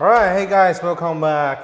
Alright, hey guys, welcome back.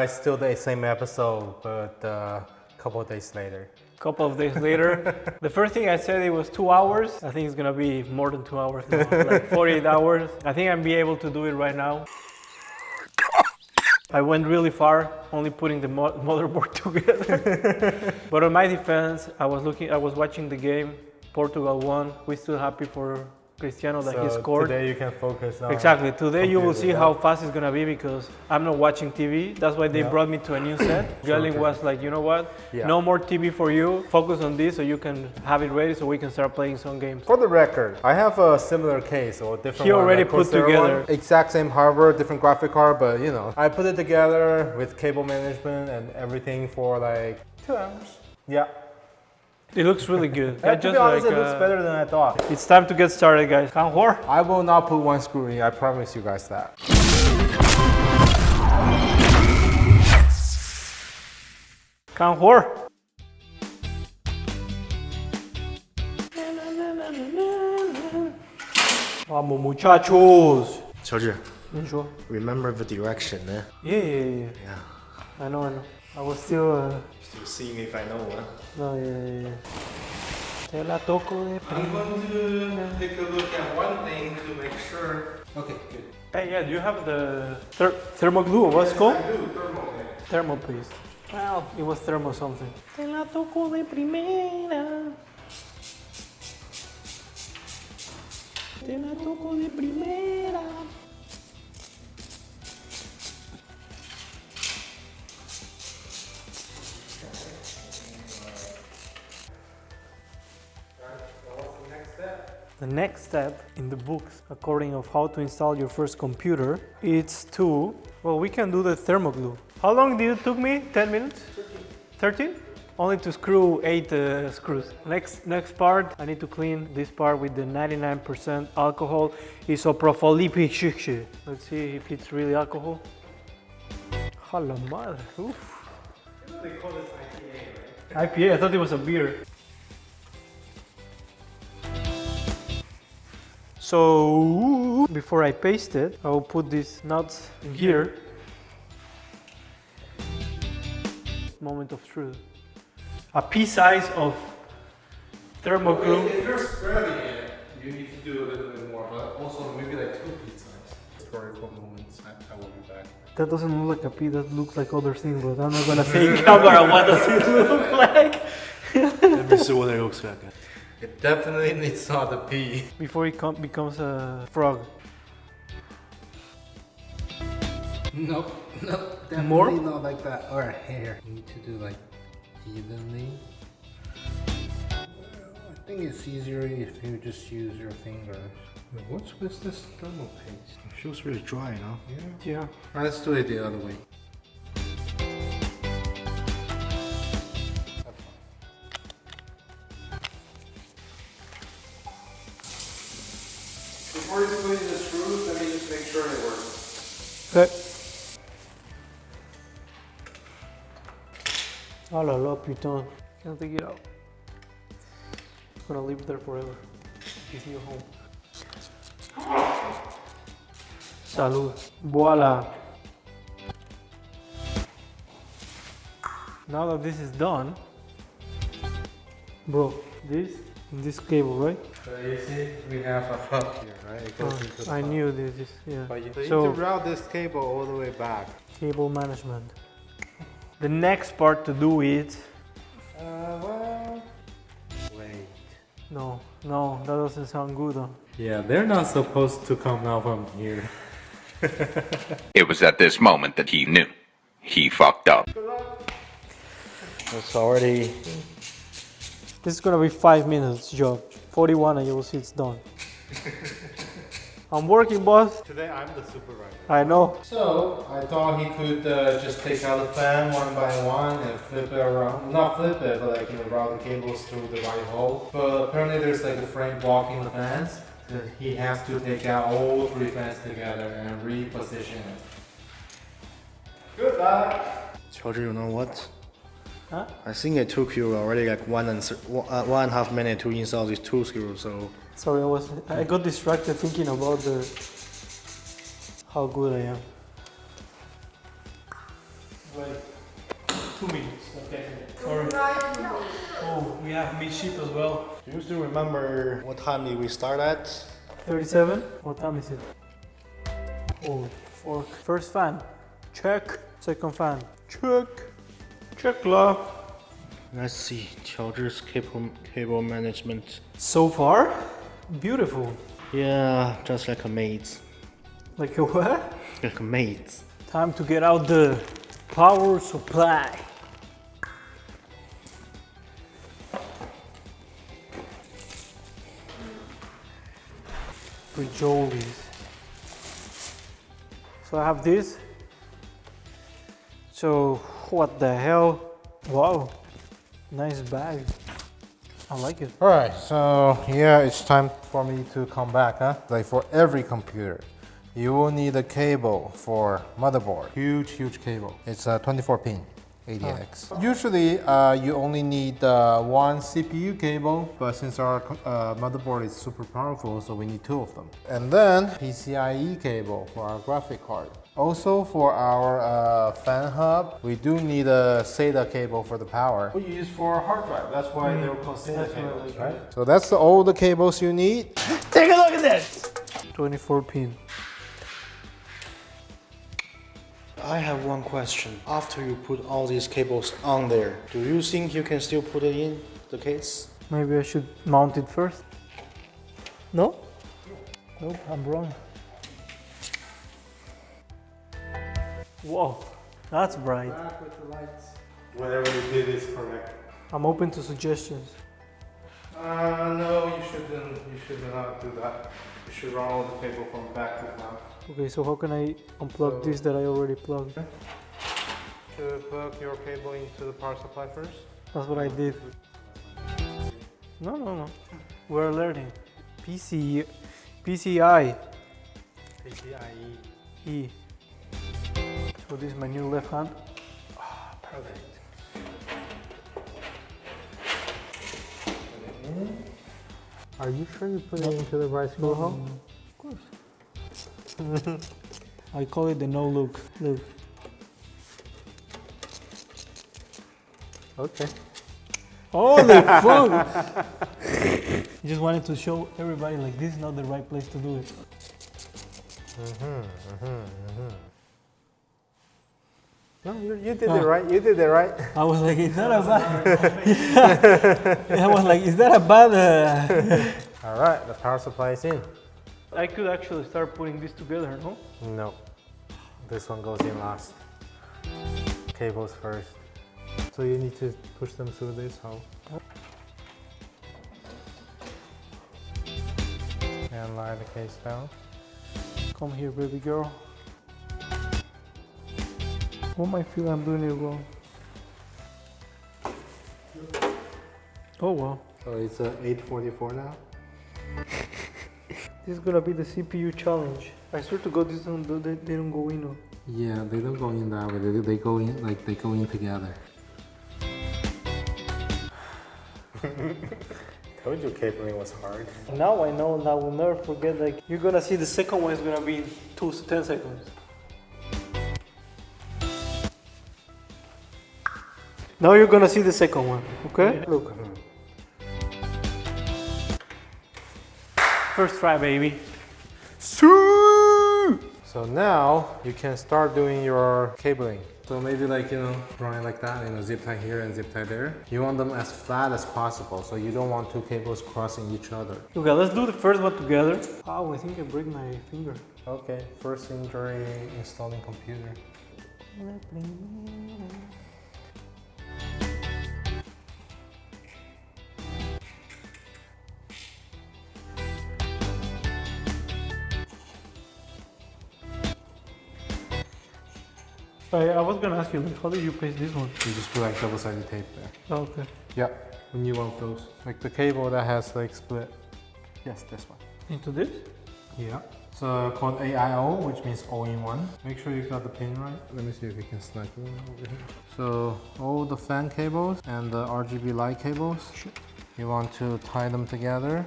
It's still the same episode, but a couple of days later. Couple of days later. The first thing I said it was 2 hours. I think it's gonna be more than 2 hours now, like 48 hours. I think I'll be able to do it right now. I went really far, only putting the motherboard together. But on my defense, I was watching the game. Portugal won. We're still happy for Cristiano that he scored. Today you can focus on. Exactly. Today you will see how fast it's gonna be because I'm not watching TV. That's why they brought me to a new set. Jalen was like, you know what? No more TV for you. Focus on this so you can have it ready so we can start playing some games. For the record, I have a similar case or different. He already put together. Exact same hardware, different graphic card, but you know, I put it together with cable management and everything for like 2 hours. Yeah. It looks really good. To be honest, it looks better than I thought. It's time to get started, guys. Can't whore. I will not put one screw in, I promise you guys that. Can't whore. Vamos, muchachos. Soldier, 你说 remember the direction, eh? Yeah. I know. I was still... Still seeing if I know, huh? No, yeah. Te la toco de I'm going to take a look at one thing to make sure. Okay, good. Hey, yeah, do you have the thermo glue or what's it called? I do, Thermo paste. Well, it was thermo something. Te la toco de primera. Te la toco de primera. The next step in the books, according of how to install your first computer, it's to, well, we can do the thermo glue. How long did it took me? 10 minutes? 13? Only to screw 8 screws. Next part, I need to clean this part with the 99% alcohol isopropyl. Let's see if it's really alcohol. A la madre. Oof. They call this IPA, right? IPA, I thought it was a beer. So, before I paste it, I will put these nuts in here. Moment of truth. A pea size of thermo glue. If you're spreading it, you need to do a little bit more, but also maybe like 2 pea size. For moments, I will be back. That doesn't look like a pea, that looks like other things, but I'm not gonna say in camera what does it look like. Let me see what it looks like. It definitely needs not a pea. Before it becomes a frog. Nope, definitely More? not like that. Alright, here. You need to do like evenly. I think it's easier if you just use your fingers. What's with this thermal paste? It feels really dry, no? Yeah. Alright, let's do it the other way. Before you put in the screws, let me just make sure it works. Okay. Oh la la, putain. Can't take it out. It's gonna live there forever. It's new home. Salud. Voila. Now that this is done, bro, this cable, right? So you see, we have a hook here, right? It goes into the I hub. knew this, yeah. But you need So, to route this cable all the way back. cable management. The next part to do is... Well... Wait. No, that doesn't sound good though. Yeah, they're not supposed to come out from here. It was at this moment that he knew. He fucked up. It's already... This is gonna be 5 minutes job. 41 and you will see it's done. I'm working, boss. Today I'm the supervisor. I know. So, I thought he could just take out the fan one by one and flip it around. Not flip it, but like, you know, route the cables through the right hole. But apparently there's like a frame blocking the fans. So he has to take out all 3 fans together and reposition it. Good luck! Soldier, you know what? Huh? I think it took you already like 1.5 minutes to install these 2 screws, so... Sorry, I got distracted thinking about how good I am. like 2 minutes. Okay. Sorry. Oh, we have meat sheep as well. Do you still remember what time did we start at? 37. What time is it? Oh, fork. First fan. Check. Second fan. Check. Check, love. Let's see, Charger's cable management. So far, beautiful. Yeah, just like a maid. Like a what? Like a maid. Time to get out the power supply. For Jolies. So I have this. So what the hell? Wow, nice bag. I like it. Alright, so yeah, it's time for me to come back, huh? Like for every computer, you will need a cable for motherboard. Huge cable. It's a 24 pin. ADX. Usually, you only need one CPU cable, but since our motherboard is super powerful, so we need 2 of them. And then PCIe cable for our graphic card. Also, for our fan hub, we do need a SATA cable for the power. We use for our hard drive. That's why they're called SATA cables, right? So that's all the cables you need. Take a look at this. 24 pin. I have one question. After you put all these cables on there, do you think you can still put it in the case? Maybe I should mount it first. No? Nope, I'm wrong. Whoa, that's bright. Back with the lights. Whatever you did is correct. I'm open to suggestions. No, you shouldn't. You should not do that. You should run all the cable from back to front. Okay, so how can I unplug this that I already plugged? To plug your cable into the power supply first. That's what I did. No. We're learning. PCI. PCIe. E. So this is my new left hand. Perfect. Are you sure you put it into the right screw hole? Of course. I call it the no look. Look. Okay. Holy fuck! I just wanted to show everybody like this is not the right place to do it. No, you did it right. You did it right. I was like, is that a bad? I was like, is that a bad? All right, the power supply is in. I could actually start putting this together, no? No, this one goes in last. Cables first. So you need to push them through this hole. And lie the case down. Come here, baby girl. What might feel I'm doing it wrong? Oh wow. So it's 844 now. This is gonna be the CPU challenge. I swear to God, they don't go in. No. Yeah, they don't go in that way. They go in like they go in together. Told you cabling was hard. Now I know, and I will never forget. Like you're gonna see the second one is gonna be in 10 seconds. Now you're gonna see the second one. Okay? Yeah. Look. First try, baby. So now you can start doing your cabling. So maybe like, drawing like that, zip tie here and zip tie there. You want them as flat as possible, so you don't want 2 cables crossing each other. Okay, let's do the first one together. Oh, I think I break my finger. Okay, first injury installing computer. I was gonna ask you, like, how do you paste this one? You just put like double-sided tape there. Oh, okay. Yeah, a new one of those. Like the cable that has like split. Yes, this one. Into this? Yeah. It's called AIO, which means all-in-one. Make sure you got the pin right. Let me see if we can snag one over here. So all the fan cables and the RGB light cables, you want to tie them together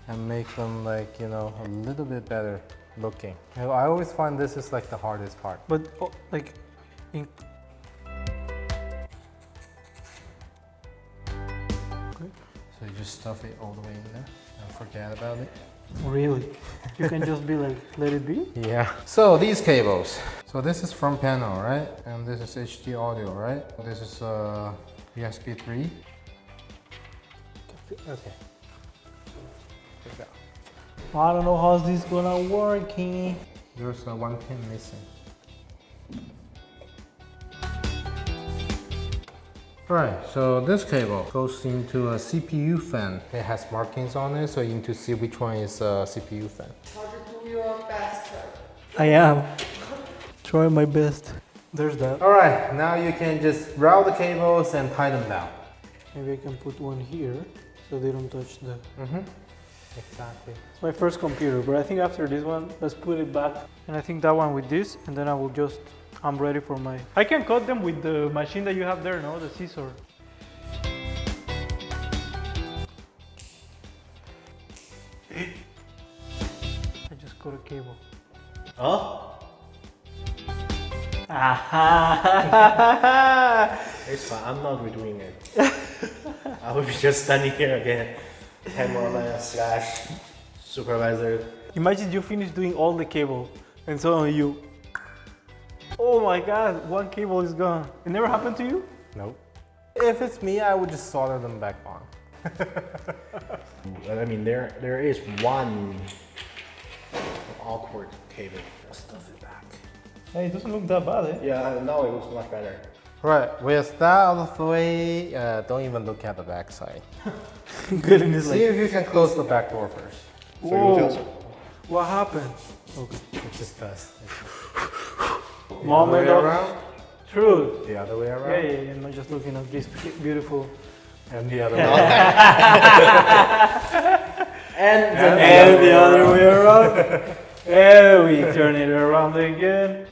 and make them like, a little bit better looking. I always find this is like the hardest part. But just stuff it all the way in there and forget about it. Really? You can just be like, let it be? Yeah. So these cables. So this is front panel, right? And this is HD audio, right? This is USB 3. Okay. I don't know how's this gonna working. There's one pin missing. Right, so this cable goes into a CPU fan. It has markings on it, so you need to see which one is a CPU fan. How to do your best. I am. Trying my best. There's that. Alright, now you can just route the cables and tie them down. Maybe I can put one here so they don't touch the... Exactly. It's my first computer, but I think after this one, let's put it back. And I think that one with this, and then I will just... I'm ready for my... I can cut them with the machine that you have there, no? The scissor. I just cut a cable. Huh? It's fine, I'm not redoing it. I will be just standing here again. Cameraman / supervisor. Imagine you finish doing all the cable, and suddenly you... Oh my god, one cable is gone. It never happened to you? Nope. If it's me, I would just solder them back on. I mean, there is one awkward cable. Stuff it back. Hey, it doesn't look that bad, eh? Yeah, now it looks much better. Right, with that out of the way, don't even look at the back side. Goodness, See if you can close the back door first. Whoa. What happened? Okay. It just does. Moment of truth. The other way around. Yeah, I'm not just looking at this beautiful. And the other way And the other way around. And we turn it around again.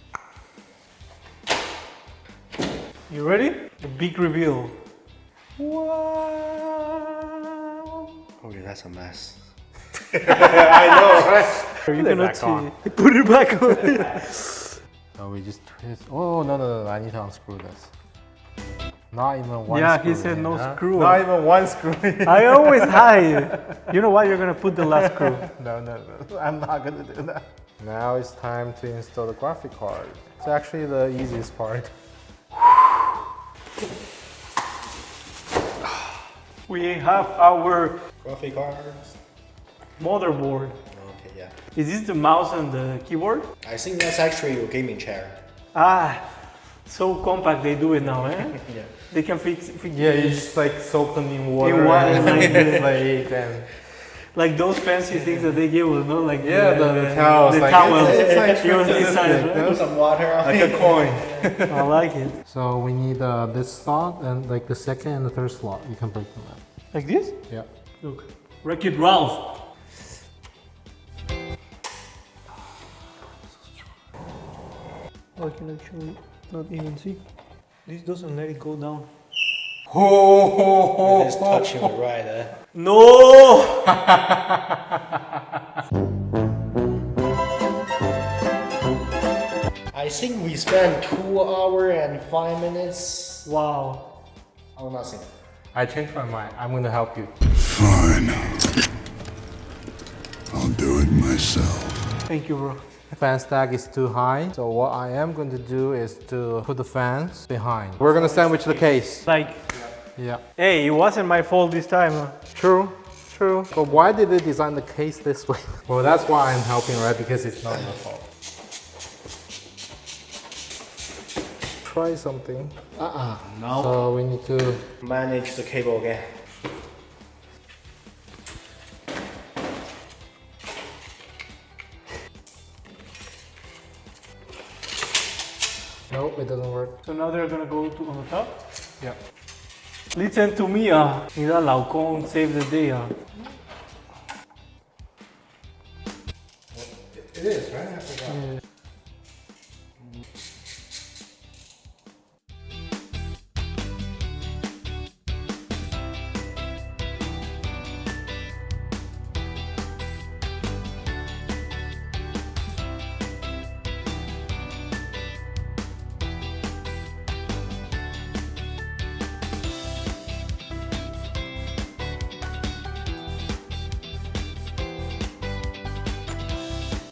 You ready? The big reveal. Wow. Okay, that's a mess. I know, right? Are you Put it gonna back on. put it back on? So we just twist. Oh, no, I need to unscrew this. Not even one Yeah, screw. he said no huh? screw. Not even one screw. I always hide. You know why you're gonna put the last screw? No, I'm not gonna do that. Now it's time to install the graphic card. It's actually the easiest part. We have our Graphic cards. motherboard. Okay, yeah. Is this the mouse and the keyboard? I think that's actually your gaming chair. Ah, so compact they do it now, eh? Yeah. They can fix Yeah, you just like soak them in water. In water, and like this. like, like those fancy things that they give us, no? Like yeah, the towels. The like, towels. It's like It was this size, you right? know? Put some water on Like a coin. I like it. So we need this slot and like the second and the third slot. You can break them up. Like this? Yeah. Look. Wreck-It Ralph. I can actually not even see. This doesn't let it go down. It's touching it right, eh? No! I think we spent 2 hours and 5 minutes Wow. on nothing. I changed my mind. I'm gonna help you. Fine. I'll do it myself. Thank you, bro. Fan stack is too high, so what I am going to do is to put the fans behind. We're gonna sandwich the case. Like, Yeah. hey, it wasn't my fault this time. Huh? True. But why did they design the case this way? Well, that's why I'm helping, right? Because it's not your fault. Try something. Now So we need to. manage the cable again. Nope, it doesn't work. So now they're gonna go to on the top. Yeah. Listen to me, Mira, Laucon, save the day, It is, right? I forgot.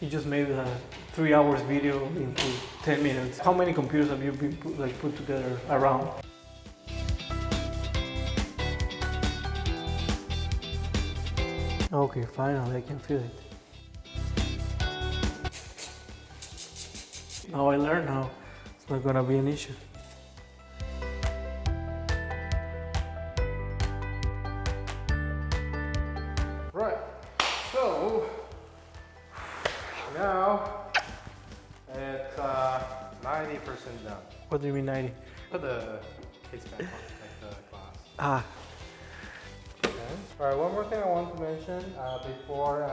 He just made a 3 hours video into 10 minutes. How many computers have you put together around? Okay, finally I can feel it. Now I learned how it's not gonna be an issue. Right, so now it's 90% done. What do you mean 90? Put the case back on, like the glass. Ah, Okay. Alright, one more thing I want to mention before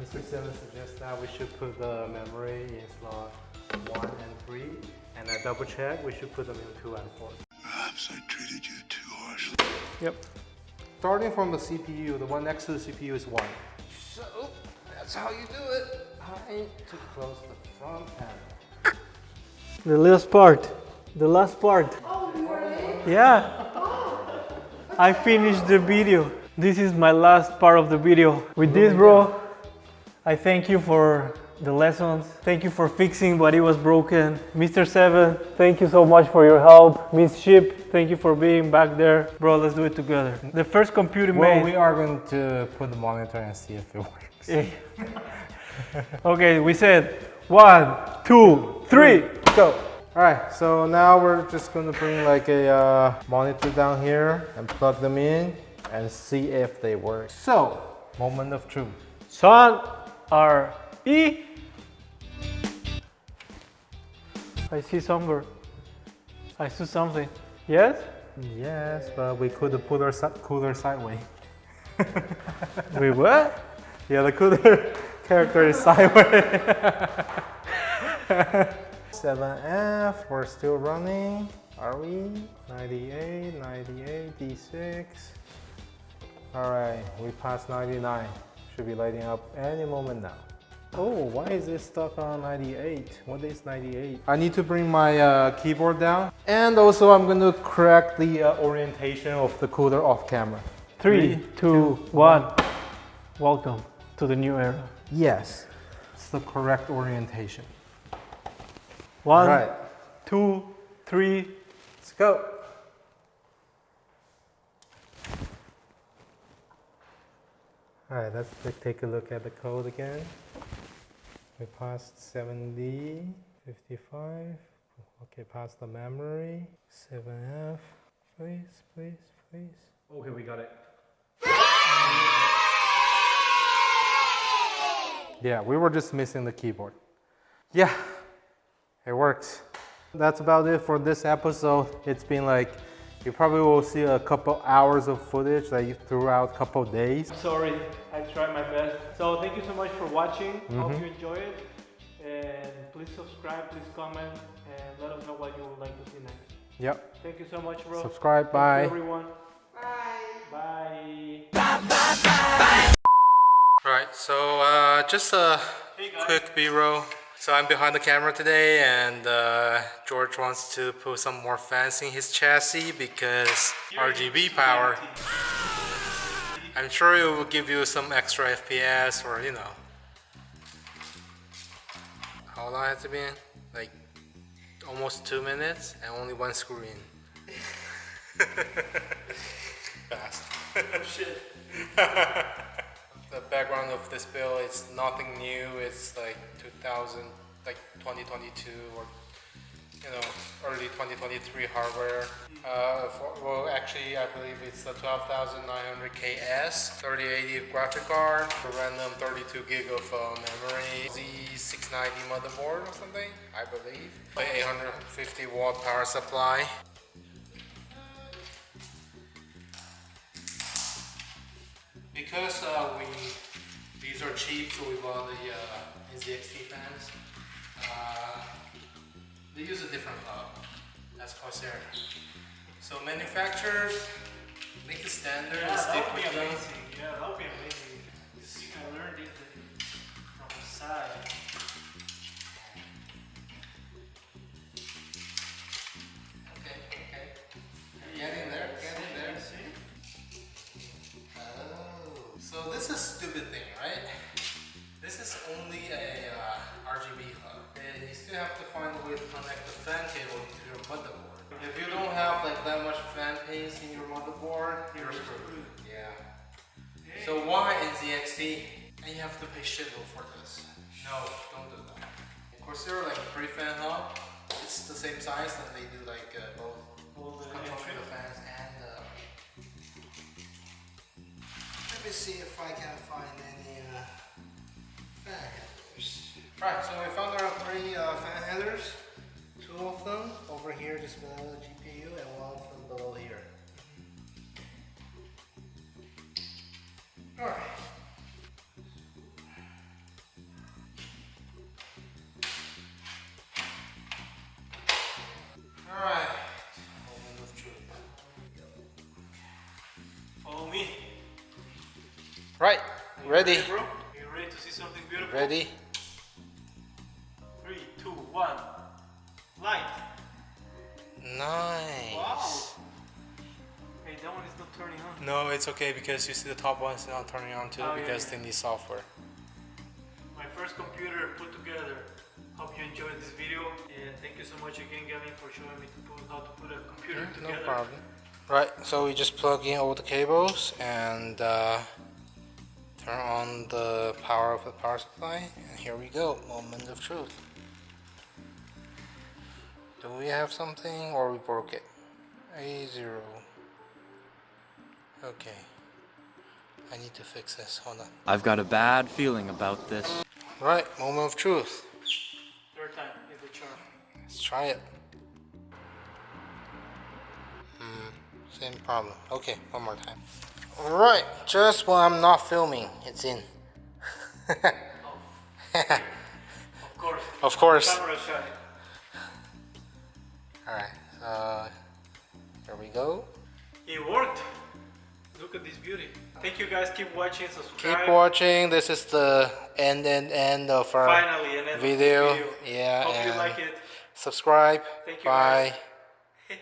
Mr. Simmons suggests that we should put the memory in slot 1 and 3, and I double check, we should put them in 2 and 4. Perhaps I treated you too harshly. yep. Starting from the CPU, the one next to the CPU is 1. So, that's how you do it. I need to close the front panel. The last part. The last part. Oh, really? Yeah. I finished the video. This is my last part of the video. With this, bro, I thank you for the lessons. Thank you for fixing what it was broken. Mr. Seven, thank you so much for your help. Miss Ship, thank you for being back there. Bro, let's do it together. The first computer Well, made. we are going to put the monitor and see if it works. Yeah. Okay, we said 1, 2, 3, go. Alright, so now we're just going to bring like a monitor down here and plug them in and see if they work. So, moment of truth. Son, R-E. I see somewhere. I see something. Yes? Yes, but we could have put our cooler sideways. Wait, what? Yeah, the cooler character is sideways. 7F, we're still running. Are we? 98, 98, D6. Alright, we passed 99. Should be lighting up any moment now. Oh, why is it stuck on 98? What is 98? I need to bring my keyboard down. And also I'm going to correct the orientation of the cooler off camera. 3, 2, 1. Welcome to the new era. Yes, it's the correct orientation. 1, Alright, 2, 3. let's go. Alright, let's take a look at the code again. We passed 70, 55. Okay, past the memory. 7F. Please, please, please. Okay, we got it. Yeah, we were just missing the keyboard. Yeah, it works. That's about it for this episode. It's been like, you probably will see a couple hours of footage like throughout a couple days. Sorry, I tried my best. So thank you so much for watching. Hope you enjoy it. And please subscribe, please comment, and let us know what you would like to see next. Yep. Thank you so much, bro. Subscribe, Thank bye. you, everyone. Bye. Bye. Right, so just a quick B-roll. So I'm behind the camera today, and George wants to put some more fans in his chassis because RGB power. I'm sure it will give you some extra FPS, or you know. How long has it been? Like almost 2 minutes and only one screw in. Fast. Shit. The background of this build is nothing new. It's like 2022 or you know early 2023 hardware. Well, actually, I believe it's the 12900 KS 3080 graphic card, a random 32 gig of memory, Z690 motherboard or something, I believe. 850 watt power supply. Because these are cheap, so we bought the NZXT fans. They use a different that's Corsair. So manufacturers make the standard and stick with them. Yeah, that would be amazing. I learned it from the side. Okay, okay. Get in there, get in there. Oh, so this is a stupid thing, right? This is only a find a way to connect the fan cable to your motherboard. If you don't have like that much fan paste in your motherboard, you're screwed. Yeah. So why NZXT? And you have to pay shitload for this. No, don't do that. Corsair like a 3-fan hub. It's the same size and they do like both controlling the fans and let me see if I can find any fan handlers. Right, so we found our 3 fan handlers. 2 of them over here just below the GPU and 1 of them below here. Alright. Alright. Moment of truth. Follow me. Right, ready. Bro? You ready to see something beautiful? Ready? 3, 2, 1. Light. Nice. Wow. Hey, that one is not turning on. No, it's okay because you see the top one is not turning on too because they need software. My first computer put together. Hope you enjoyed this video and thank you so much again, Gavin, for showing me how to put a computer together. No problem. Right, so we just plug in all the cables and turn on the power of the power supply, and here we go. Moment of truth. Do we have something or we broke it? A0. Okay. I need to fix this. Hold on. I've got a bad feeling about this. Right, moment of truth. Third time is the charm. Let's try it. Same problem. Okay, one more time. Alright, just when I'm not filming, it's in. Of course. Of course. Camera shy. Alright, so here we go. It worked. Look at this beauty. Thank you guys. Keep watching. Subscribe. Keep watching. This is the end of our Finally, an end video. of the video. Yeah, Hope you and like it. subscribe. Thank you, Bye. guys.